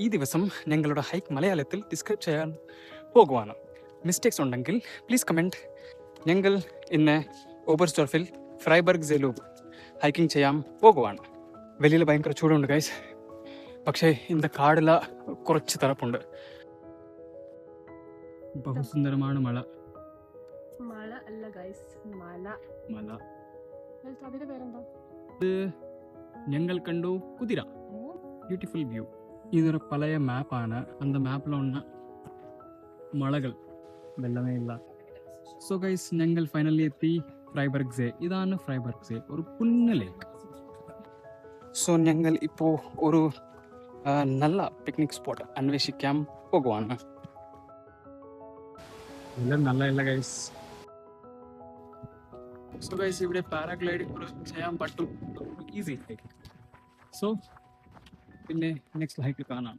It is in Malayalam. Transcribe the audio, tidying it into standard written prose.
ഈ ദിവസം ഞങ്ങളുടെ ഹൈക്ക് മലയാളത്തിൽ ഡിസ്ക്രൈബ് ചെയ്യാൻ പോകുവാണ്. മിസ്റ്റേക്സ് ഉണ്ടെങ്കിൽ പ്ലീസ് കമൻറ്റ്. ഞങ്ങൾ ഇന്ന് ഓബർസ്റ്റോർഫിൽ ഫ്രൈബർഗ് സെലൂബ് ഹൈക്കിംഗ് ചെയ്യാൻ പോകുവാണ്. വെളിയിൽ ഭയങ്കര ചൂടുണ്ട് ഗൈസ്, പക്ഷേ ഇന്ന് കാടില കുറച്ച് തണുപ്പുണ്ട്. ബഹുസുന്ദരമാണ് മല. മല അല്ല ഗൈസ്, മല. മല അതിന്റെ പേരെന്താ? ഇത് ഞങ്ങൾ കണ്ടു കുതിര. Beautiful view. ഇതൊരു പഴയ മാപ്പാണ്. അന്ത മാപ്പിൽ ഉള്ള മലകൾ വെള്ളമേ ഇല്ല. സോ ഗൈസ്, ഞങ്ങൾ ഫൈനലി എത്തി ഫ്രൈബർഗ് സേ. ഇതാണ് ഫ്രൈബർഗ് സേ, ഒരു കുഞ്ഞ ലേക്ക്. സോ ഞങ്ങൾ ഇപ്പോൾ ഒരു നല്ല പിക്നിക് സ്പോട്ട് അന്വേഷിക്കാൻ പോകുവാണ്. നല്ല ഗൈസ്. സോ ഗൈസ്, ഇവിടെ പാരാഗ്ലൈഡിംഗ് ചെയ്യാൻ പറ്റും, ഈസി. സോ പിന്നെ നെക്സ്റ്റ് ഹൈക്ക് കാണാം.